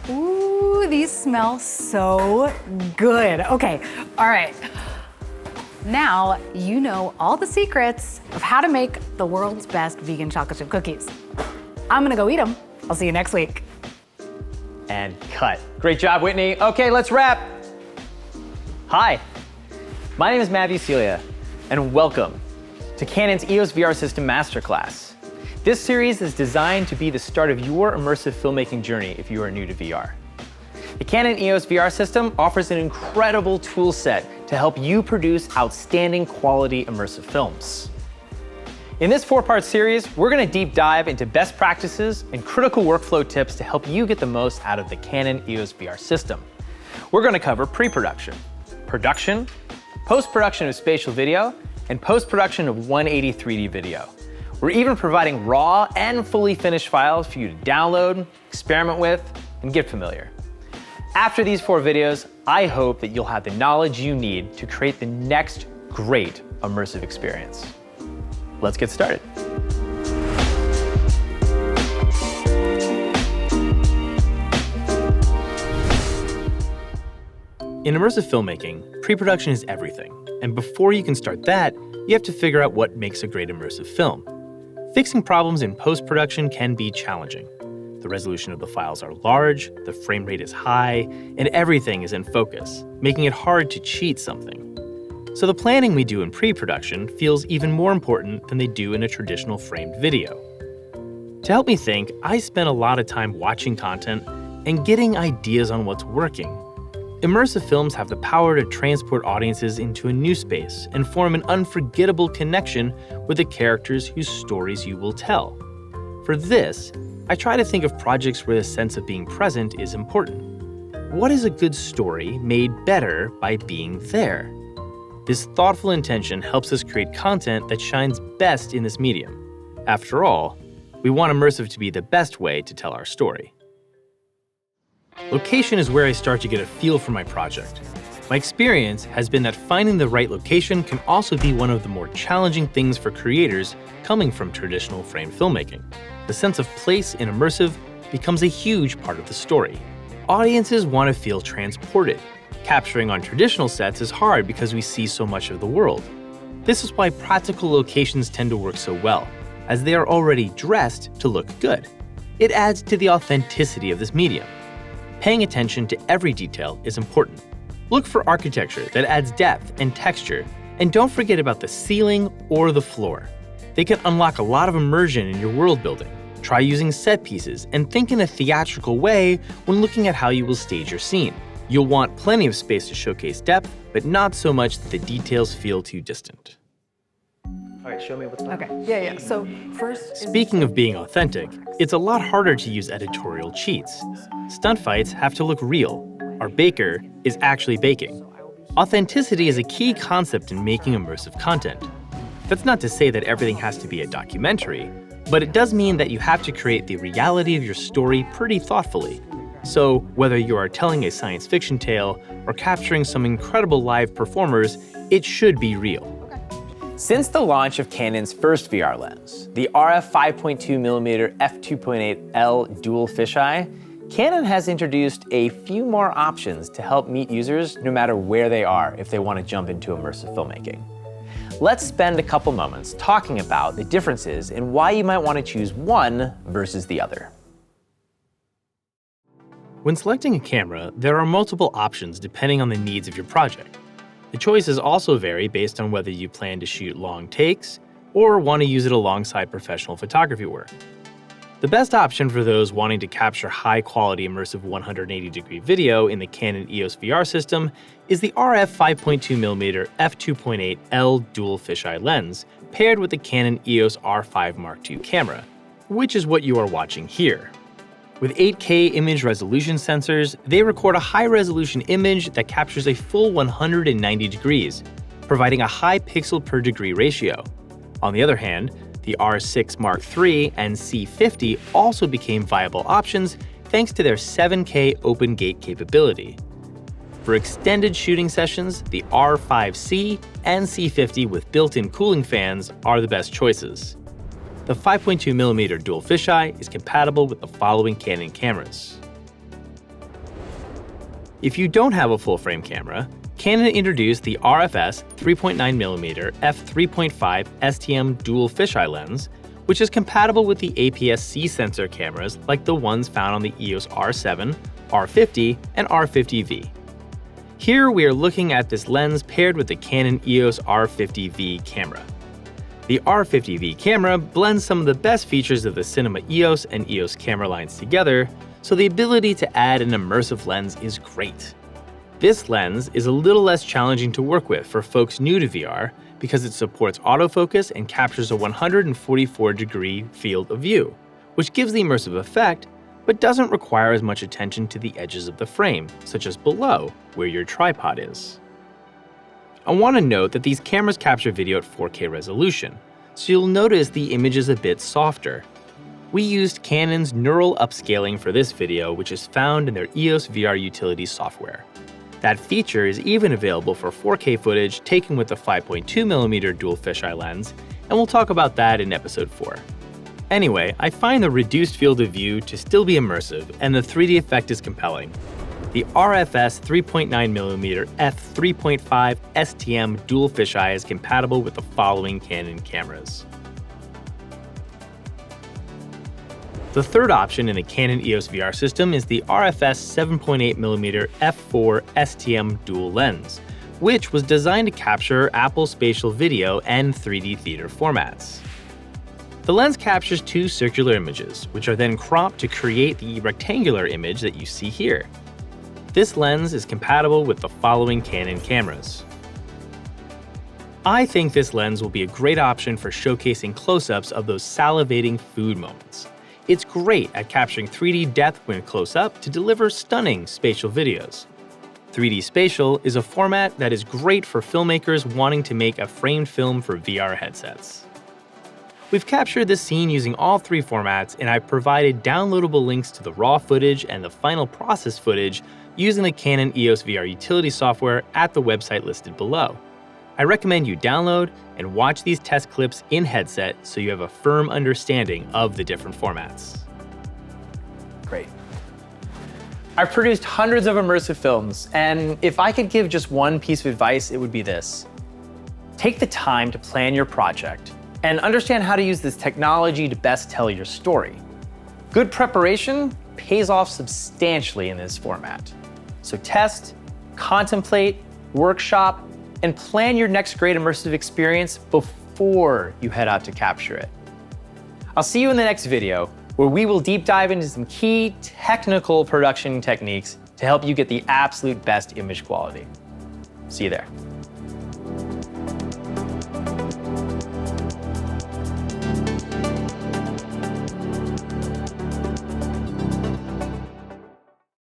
Ooh, these smell so good. Okay, all right. Now you know all the secrets of how to make the world's best vegan chocolate chip cookies. I'm gonna go eat them. I'll see you next week. And cut. Great job, Whitney. Okay, let's wrap. Hi, my name is Matthew Celia, and welcome to Canon's EOS VR System Masterclass. This series is designed to be the start of your immersive filmmaking journey if you are new to VR. The Canon EOS VR system offers an incredible tool set to help you produce outstanding quality immersive films. In this 4-part series, we're going to deep dive into best practices and critical workflow tips to help you get the most out of the Canon EOS VR system. We're going to cover pre-production, production, post-production of spatial video, and post-production of 180 3D video. We're even providing raw and fully finished files for you to download, experiment with, and get familiar. After these 4 videos, I hope that you'll have the knowledge you need to create the next great immersive experience. Let's get started. In immersive filmmaking, pre-production is everything. And before you can start that, you have to figure out what makes a great immersive film. Fixing problems in post-production can be challenging. The resolution of the files are large, the frame rate is high, and everything is in focus, making it hard to cheat something. So the planning we do in pre-production feels even more important than they do in a traditional framed video. To help me think, I spent a lot of time watching content and getting ideas on what's working. Immersive films have the power to transport audiences into a new space and form an unforgettable connection with the characters whose stories you will tell. For this, I try to think of projects where the sense of being present is important. What is a good story made better by being there? This thoughtful intention helps us create content that shines best in this medium. After all, we want immersive to be the best way to tell our story. Location is where I start to get a feel for my project. My experience has been that finding the right location can also be one of the more challenging things for creators coming from traditional frame filmmaking. The sense of place in immersive becomes a huge part of the story. Audiences want to feel transported. Capturing on traditional sets is hard because we see so much of the world. This is why practical locations tend to work so well, as they are already dressed to look good. It adds to the authenticity of this medium. Paying attention to every detail is important. Look for architecture that adds depth and texture, and don't forget about the ceiling or the floor. They can unlock a lot of immersion in your world building. Try using set pieces and think in a theatrical way when looking at how you will stage your scene. You'll want plenty of space to showcase depth, but not so much that the details feel too distant. All right, show me what's left. Okay, yeah. So first, Speaking of being authentic, it's a lot harder to use editorial cheats. Stunt fights have to look real. Our baker is actually baking. Authenticity is a key concept in making immersive content. That's not to say that everything has to be a documentary, but it does mean that you have to create the reality of your story pretty thoughtfully. So whether you are telling a science fiction tale or capturing some incredible live performers, it should be real. Since the launch of Canon's first VR lens, the RF-5.2mm F2.8L DUAL FISHEYE, Canon has introduced a few more options to help meet users no matter where they are if they want to jump into immersive filmmaking. Let's spend a couple moments talking about the differences and why you might want to choose one versus the other. When selecting a camera, there are multiple options depending on the needs of your project. The choices also vary based on whether you plan to shoot long takes or want to use it alongside professional photography work. The best option for those wanting to capture high-quality immersive 180-degree video in the Canon EOS VR system is the RF-5.2mm F2.8L DUAL FISHEYE lens paired with the Canon EOS R5 Mark II camera, which is what you are watching here. With 8K image resolution sensors, they record a high-resolution image that captures a full 190 degrees, providing a high pixel per degree ratio. On the other hand, the R6 Mark III and C50 also became viable options thanks to their 7K open gate capability. For extended shooting sessions, the R5C and C50 with built-in cooling fans are the best choices. The 5.2mm DUAL FISHEYE is compatible with the following Canon cameras: If you don't have a full-frame camera, Canon introduced the RF-S7.8mm F3.5 STM DUAL fisheye lens, which is compatible with the APS-C sensor cameras like the ones found on the EOS R7, R50, and R50V. Here we are looking at this lens paired with the Canon EOS R50V camera. The R50V camera blends some of the best features of the Cinema EOS and EOS camera lines together, so the ability to add an immersive lens is great. This lens is a little less challenging to work with for folks new to VR because it supports autofocus and captures a 144-degree field of view, which gives the immersive effect, but doesn't require as much attention to the edges of the frame, such as below, where your tripod is. I want to note that these cameras capture video at 4K resolution, so you'll notice the image is a bit softer. We used Canon's neural upscaling for this video, which is found in their EOS VR Utility software. That feature is even available for 4K footage taken with the 5.2mm dual fisheye lens, and we'll talk about that in episode 4. Anyway, I find the reduced field of view to still be immersive, and the 3D effect is compelling. The RF-S7.8mm F3.5 STM DUAL fisheye is compatible with the following Canon cameras. The third option in the Canon EOS VR system is the RF-S7.8mm F4 STM DUAL lens, which was designed to capture Apple spatial video and 3D theater formats. The lens captures two circular images, which are then cropped to create the rectangular image that you see here. This lens is compatible with the following Canon cameras. I think this lens will be a great option for showcasing close-ups of those salivating food moments. It's great at capturing 3D depth when close up to deliver stunning spatial videos. 3D spatial is a format that is great for filmmakers wanting to make a framed film for VR headsets. We've captured this scene using all three formats, and I've provided downloadable links to the raw footage and the final process footage using the Canon EOS VR Utility software at the website listed below. I recommend you download and watch these test clips in headset so you have a firm understanding of the different formats. Great. I've produced hundreds of immersive films, and if I could give just one piece of advice, it would be this. Take the time to plan your project and understand how to use this technology to best tell your story. Good preparation pays off substantially in this format. So test, contemplate, workshop, and plan your next great immersive experience before you head out to capture it. I'll see you in the next video, where we will deep dive into some key technical production techniques to help you get the absolute best image quality. See you there.